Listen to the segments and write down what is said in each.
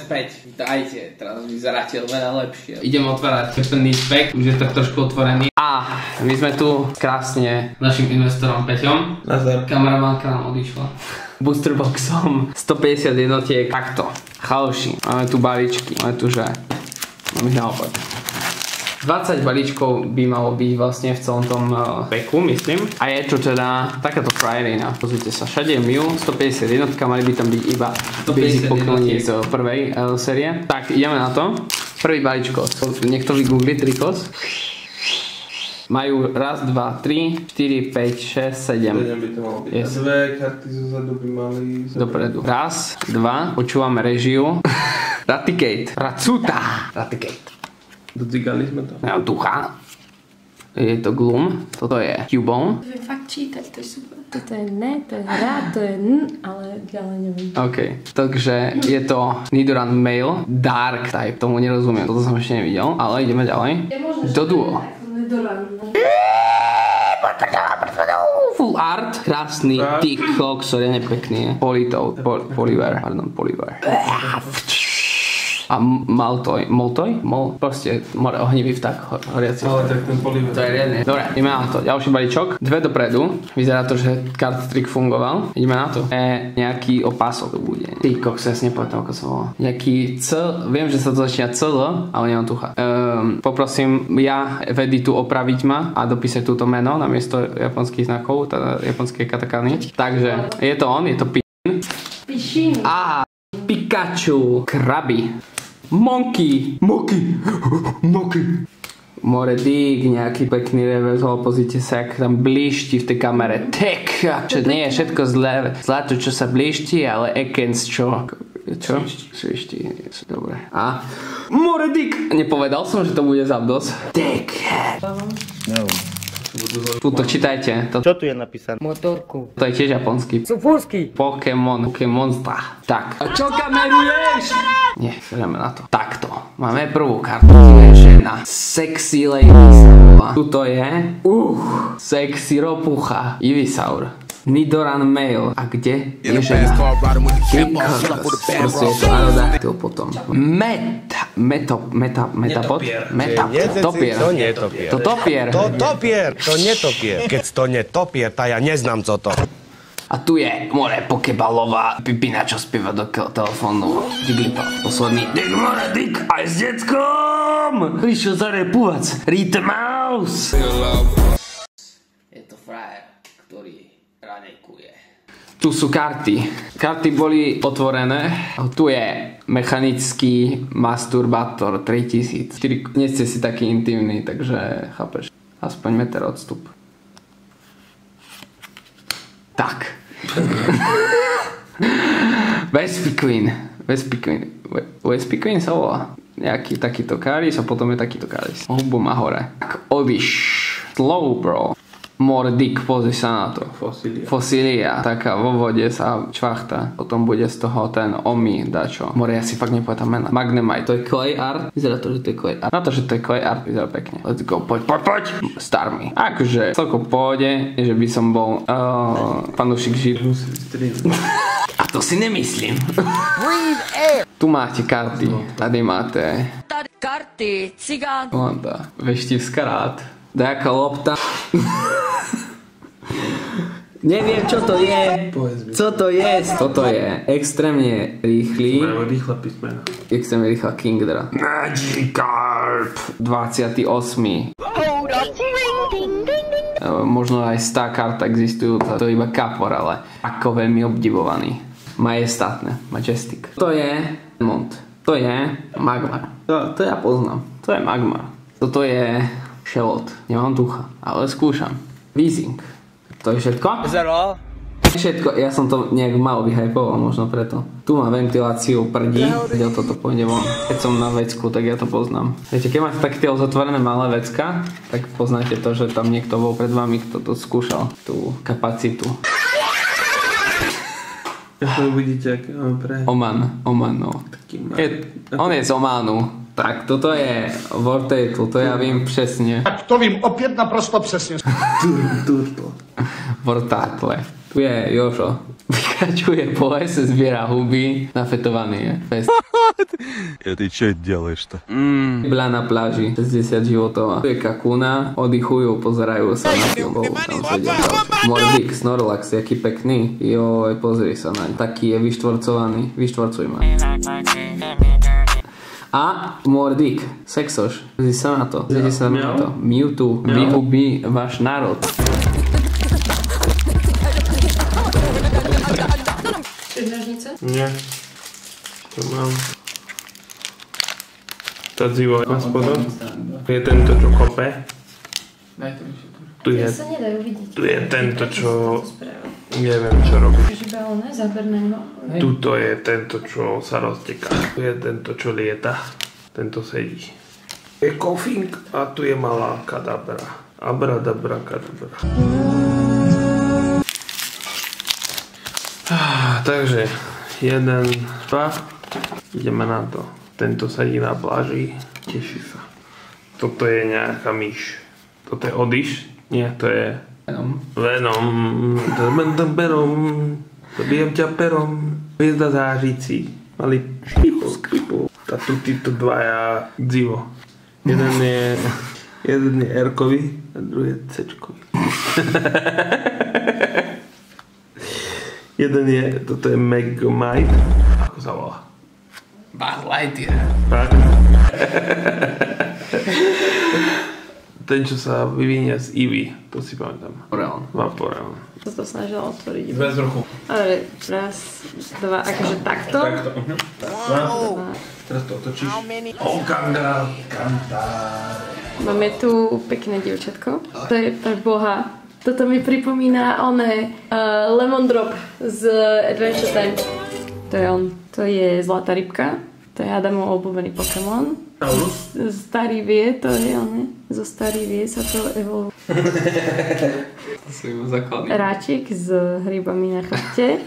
späť. Dajte, teraz vyzeráte veľa lepšie. Idem otvárať ten pack, už je tak trošku otvorený. A my sme tu krásne našim investorom Peťom. Nazdar. Kameramánka nám odišla. Boosterboxom 150 jednotiek. Takto. Chaloši. Máme tu balíčky. Máme tu, že... Máme naopak. 20 balíčkov by malo byť vlastne v celom tom packu, myslím. A je to teda takáto frajerina. Pozrite sa, všade je Mew, 150 jednotka, mali by tam byť iba basic Pokémoni z prvej série. Tak, ideme na to. Prvý balíčko. Niekto vygoogli trikos. Majú raz, 2, 3, 4, 5, 6, 7. 7 by to malo byť. Yes. A dve karty zozadu by mali... Dopredu. Raz, 2, počúvame režiu. Raticate. Racuta. Raticate. Dodzigali sme to. Ja ducha. Je to Gloom. Toto je Cubone. To je fakt čítať, to je super. Toto je ne, to je hra, to je ale ďalej neviem. OK, takže je to Nidoran Male Dark type, tomu nerozumiem, toto som ešte nevidel, ale ideme ďalej. Do duo. Full art, krásny, ty kokso, je nepekný. Poliver. A Moltoj, proste ohnivý vták, horiaci. Ale tak ten Poliver. To je riadne. Dobre, ideme na to. Ďalší balíčok. Dve dopredu. Vyzerá to, že card trick fungoval. Ideme na to. Nejaký opások to bude. Ty kokso, ja si nepamätám, ako sa volá. Nejaký viem, že sa to začína CL, ale nemám tucha. Poprosím ja Editu opraviť ma a dopísať túto meno namiesto japonských znakov, teda japonské katakany. Takže je to on, je to Pišin. A Pikachu, kraby. Monkey. Moredik, nejaký pekný reverzol, pozrite sa, jak tam blíšti v tej kamere. Čo nie je všetko zlé, zlato, čo sa blíšti, ale Ekens, čo? Svišti, dobre. A Moredik! Nepovedal som, že to bude Zapdos. No. Tuto čítajte. Čo tu je napísané? Motorku. To je tiež japonský. Sufurský. Pokémonstra. Tak. A čo kameruješ? Nie, ideme na to. Takto. Máme prvú kartu. To je žena. Sexy lady sa volá. Tuto je sexy ropucha. Ivysaur. Nidoran Male. A kde je žena? Proste je to aerodactyl potom. Metapod? Topier. To nie je topier. To topier. To topier, to netopier. Keď to netopier, tá ja neznám, co to. A tu je more pokebalová pipina, čo spieva do telefónu. Jigglypuff. Posledný. Dick more, dick, aj s deckom! Prišiel zarepuvac. Rita Mouse. Je to frajer, ktorý ranekuje. Tu sú karty. Karty boli otvorené. Tu je mechanický masturbátor 3000. Nie ste si taký intimný, takže chápeš. Aspoň meter odstup. Tak. Wespy Queen sa volá. Nejaký takýto káris a potom je takýto káris. Hubu má hore. Tak odiš. Slowbro. Mordik, pozri sa na to. Fosília. Taká vo vode sa čvachta. Potom bude z toho ten Omi dačo. More, ja si fakt nepovedám mena. Magnemite. To je clay art. Vyzerá to, že to je clay art. Na to, že to je clay art, vyzerá pekne. Let's go. Poď. Starmi. Akože celko pôjde, že by som bol fanúšik živu. A to si nemyslím. Tu máte karty. Tady máte. Karty, cigán. Landa. Veštivská rád. Dajaká lopta. Neviem, čo to je. Co to je? Toto je extrémne rýchly. Rýchla písmena. Extrémne rýchla Kingdra. Magikarp 28. Možno aj tá karta existujú, to je iba kapor, ale ako veľmi obdivovaný. Majestátne, Majestic. To je Mont. To je Magmar. To ja poznám. To je Magmar. Toto je Shelot. Nemám ducha, ale skúšam. Weezing. To je všetko? Zero. Všetko, ja som to nejak mal vyhypoval, možno preto. Tu má ventiláciu prdí, kde toto pôjde von. Keď som na vecku, tak ja to poznám. Viete, keď máte také tie zatvorené malé vecka, tak poznáte to, že tam niekto bol pred vami, kto to skúšal, tú kapacitu. Ako vidíte, aké máme pre... Oman, no. On je z Omanu. Tak, toto je Vortex, to ja vím přesně. Tak to vím opět naprosto přesně. Vortátle. Tu je Jožo. Kačuje po lese, zbiera huby, nafetovaný je. Fest. Ты что делаешь-то? Bľa na pláži, 60 životov. Tu je kakúna, oddychujú, pozerajú sa na film. Tam sedia. Mordik, Snorlax, jaký pekný. Joj, pozri sa naň. Taký je vyštvorcovaný. Vyštvorcuj ma. A Mordik, Sexoš. Pozri sa na to. Pozrite sa na to. Mewtwo, vyhubí váš národ. Nožnice? Nie. To mám. Tá dzivo na spodom. Je tento, čo kope. Tu je, Ja sa nedajú vidieť. tu je tento, čo To správa. neviem, čo robí. Iba oné záberné Tuto je tento, čo sa rozteká. Tu je tento, čo lieta. Tento sedí. Je kofing a tu je malá kadabra. Abradabra kadabra. Takže 1, 2. Ideme na to. Tento sedí na pláži. Teší sa. Toto je nejaká myš. Toto je Odiš? Nie, to je Venom. Venom. Zabijem ťa perom. Hviezda zářící. Mali pipu. A tu títo dvaja dzivo. Jeden je R-kový a druhý je C-čkový. Jeden je, toto je Megmite. Ako sa volá? Buzz Lightyear. Tak? Ten, čo sa vyvinia z Eevee, to si pamätám. Vaporeon. To sa snažila otvoriť. Bez ruchu. Ale raz, dva, akože takto. Takto. Teraz to otočíš. Okanga. Máme tu pekné dievčatko. To je pre Boha. Toto mi pripomína Lemon Drop z Adventure Time. To je on. To je zlatá rybka. To je Adamov obľúbený Pokémon. Starý vie, to je on. Zo starý vie sa to evolvuje. To sú jeho základy. Ráčik s hrybami na chrbte.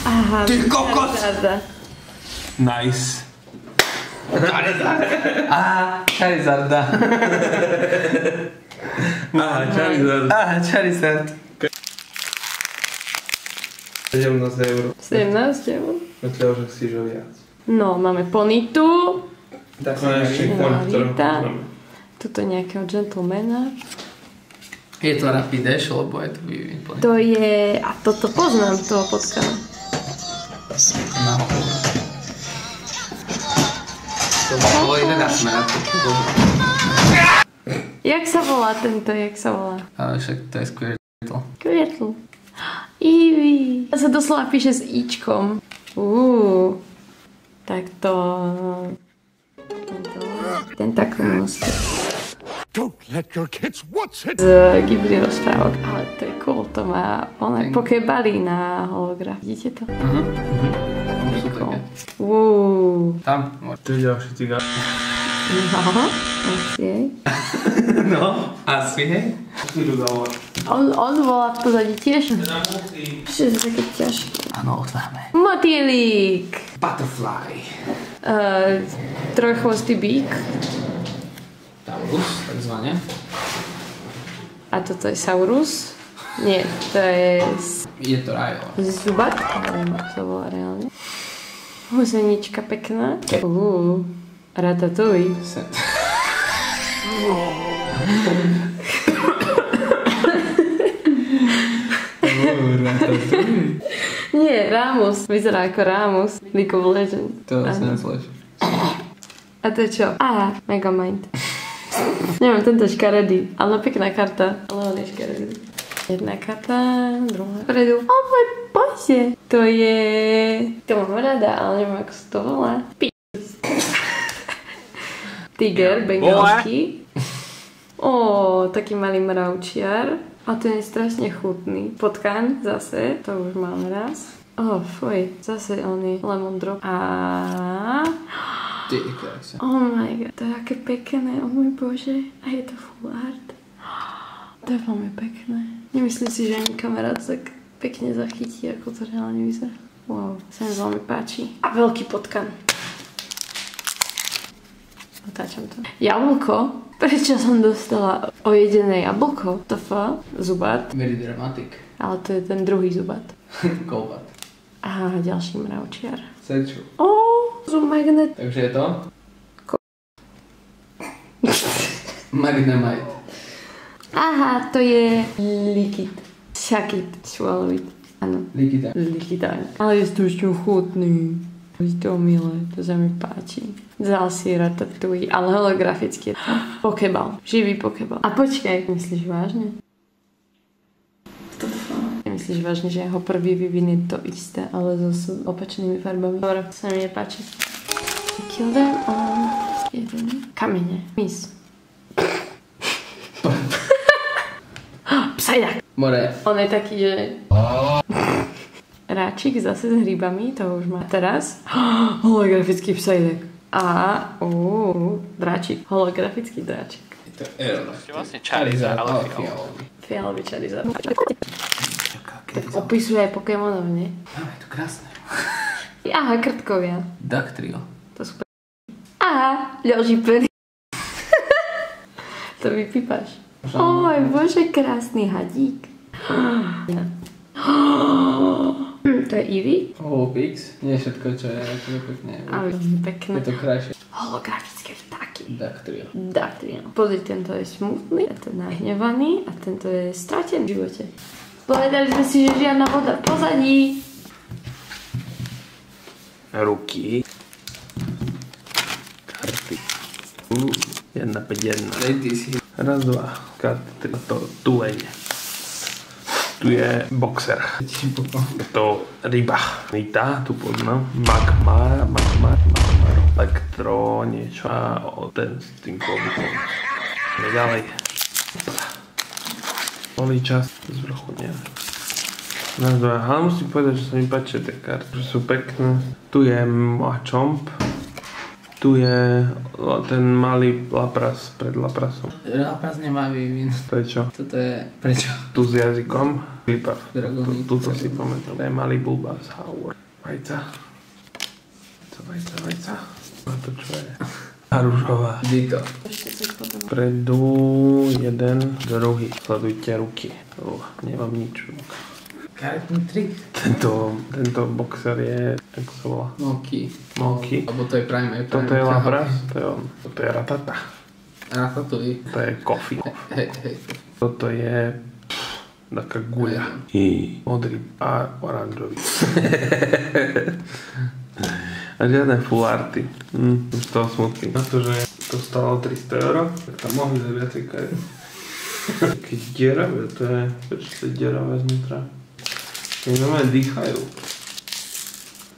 Aha. Ty kokos! Nice. Charizarda. Charizard. 17 eur. 17 eur. Myslel, že si že viac. No, máme Ponytu. Konečný koň, ktorého Marita. poznáme. Tuto nejakého gentlemana. Je to Rapid Dash, lebo je to vývin. To je... A toto poznám, toho potkana. To bolo iné na smer. Jak sa volá tento, jak sa volá? Ale však to je Squirtle. Squirtle. Eevee. To sa doslova píše s íčkom. Tak to... Tentaklus. Don't let your kids watch it! Z Ghibli rozprávok. Ale to je cool, to má oné pokebaly na holograf. Vidíte to? Sú také. Tam. To je ďalší cigár. No, asi hej. No, asi hej. On volá v pozadí tiež. Že je také ťažké. Áno, otvárame. Motýlík. Butterfly. Trojchvostý bík. Taurus, takzvané. A toto je Saurus. Nie, to je Je to Rajo. Zubat. Neviem, ako sa volá reálne. Huzenička pekná. Ratatouille. Nie, Rámus. Vyzerá ako Rámus. League of Legends. To sa nesleší. A to je čo? Megamind. Neviem, tento je škaredý. Ale pekná karta. Ale on je škaredý. Jedna karta, druhá. Predu. O môj bože. To je... To mám rada, ale neviem, ako sa to volá. Tiger, bengalský. Taký malý mravčiar. A ten je strašne chutný. Potkan zase, to už máme raz. Fuj, zase on je Lemon Drop. A... Ty krása. Oh my god, to je aké pekné, oh môj bože. A je to full art. To je veľmi pekné. Nemyslím si, že ani kamera to tak pekne zachytí, ako to reálne vyzerá. Wow, sa mi veľmi páči. A veľký potkan. Otáčam to. Jablko. Prečo som dostala ojedené jablko? Zubat. Very dramatic. Ale to je ten druhý zubat. Golbat. A ďalší mravčiar. Seču. Zoom magnet. Takže je to? Magnemite. Aha, to je likid. Šakit. Švalovit. Áno. Likidán. Ale je strašne chutný. Je to milé, to sa mi páči. Zalsi ratatouille, ale holograficky. Pokeball. Živý pokeball. A počkaj, myslíš vážne? Myslíš vážne, že jeho prvý vývin je to isté, ale so opačnými farbami? Dobre, to sa mi nepáči. Kill them all. Jeden. Kamene. Mis. Psajak. More. On je taký, že... Ráčik zase s hríbami, to už má teraz. Holografický psajdek. A, dráčik. Holografický dráčik. Je to Aerodakt. Vlastne Charizard, ale fialový. Fialový Charizard. Tak opisuje aj Pokémonov, nie? Je to krásne. Aha, krtkovia. Dactyl. To sú Aha, ľoží pery. To vypípaš. Oj, bože, krásny hadík. To je Eevee? Vulpix. Nie všetko, čo je pekné. Ale pekné. Je to krajšie. Holografické vtáky. Dactyl. Pozri, tento je smutný, a ten nahnevaný a tento je stratený v živote. Povedali sme si, že žiadna voda v pozadí. Ruky. Karty. 1, 5, 1. Lady si. Raz, dva. Karty 3. To tuleň. Tu je boxer. Je to ryba. Vítá, tu poznám. Magmar, elektro, niečo. A ten s tým klobukom. Ďalej. Volý čas z vrchu, nie. Raz, dva. Ale musím povedať, že sa mi páči tie karty. Že sú pekné. Tu je Machamp. Tu je ten malý Lapras pred Laprasom. Lapras nemá vývin. Prečo? Toto je... Prečo? Tu s jazykom. Výpav. Dragoník. Tuto si pamätám. To je malý Bulbasaur. Vajca. Vajca. A to čo je? Harušová. Dito. Predu jeden, druhý. Sledujte ruky. Nemám nič. Karetný trik. Tento boxer je, ako sa volá? Moki. Alebo to je Prime. Toto je Lapras, to je on. Toto je Ratata. Ratatouille. To je Kofi. Hej. Toto je taká guľa. Modrý a oranžový. A žiadne full arty. Už toho smutný. Na to, že to stalo 300 €, tak tam mohli za viacej kariet. Keď dieravé, to je... Prečo to je dieravé znútra? Keď znamená dýchajú.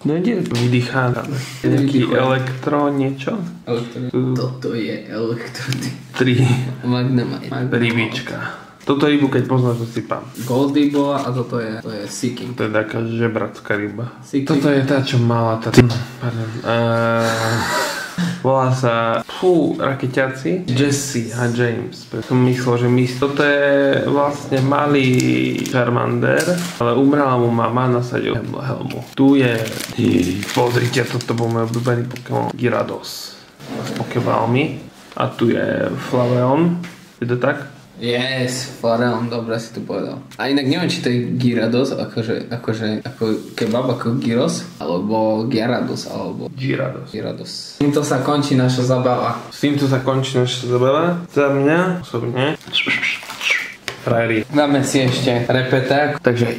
No ide vydýcháme. Nejaký elektro niečo? Toto je elektrody. 3. Magnemite. Rybička. Toto rybu, keď poznáš, to si pán. Goldie bola a toto je Seeking. To je taká žebracká ryba. Seeking. Toto je tá, čo mala tá... Pardon. Volá sa raketiaci Jesse a James. Preto som myslel, že toto je vlastne malý Charmander, ale umrela mu mama, nasadil helmu. Tu je... Pozrite, toto bol môj obľúbený Pokémon Gyarados s Pokéballmi. A tu je Flareon. Je to tak? Yes, Flareon, dobre si to povedal. A inak neviem, či to je Gyarados, ako kebab, ako gyros, alebo Gyarados, alebo Gyarados. Týmto sa končí naša zabava. S týmto sa končí naša zabava. Za mňa osobne. Frajeri. Dáme si ešte repeták. Takže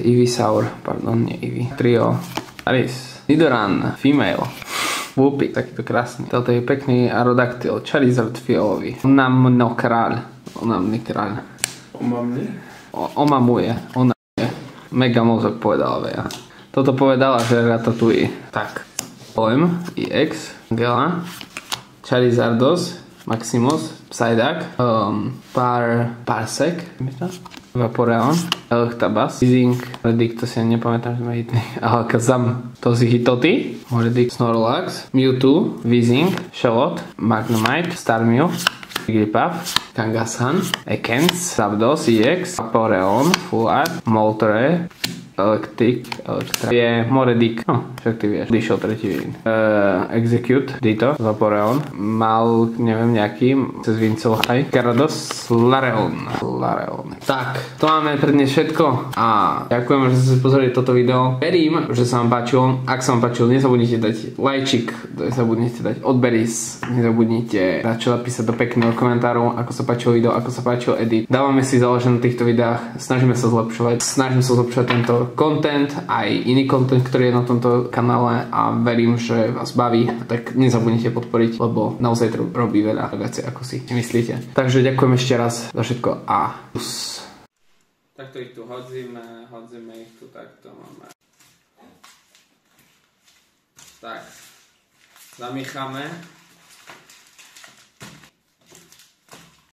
Ivysaur, pardon, nie Eevee. Trio, Aris, Nidoran, Female. Vulpix, takýto krásny. Toto je pekný Aerodactyl, Charizard fialový. Onamnokral. Omamuje. Mega mozog povedala Veja. Toto povedala, že Ratatouille. Tak. Poem, EX, Gela, Charizardos, Maximus, Psyduck, Parsec, Vaporeon, Electabuzz, Weezing, Redick, to si nepamätám, že sme hitli, Alakazam, to si hitotý, Redick, Snorlax, Mewtwo, Weezing, Shelot, Magnemite, Starmie, Jigglypuff, Kangaskhan, Ekans, Zapdos, EX, Vaporeon, Full Art, Moltres, Elektra je Moredik, no však ty vieš, vyšiel tretí vín. Execute, Dito, Vaporeon, mal, neviem, nejaký, cez Vincel High, Gyarados, Lareon. Tak, to máme pre dnes všetko a ďakujem, že ste si pozreli toto video. Verím, že sa vám páčilo. Ak sa vám páčilo, nezabudnite dať lajčik, nezabudnite dať odberis, nezabudnite dať čo napísať do pekného komentáru, ako sa páčilo video, ako sa páčil edit. Dávame si záležať na týchto videách, snažíme sa zlepšovať tento content, aj iný content, ktorý je na tomto kanále a verím, že vás baví, tak nezabudnite podporiť, lebo naozaj to robí veľa vecí, ako si myslíte. Takže ďakujem ešte raz za všetko a plus. Takto ich tu hodzíme ich tu takto máme. Tak, zamýchame.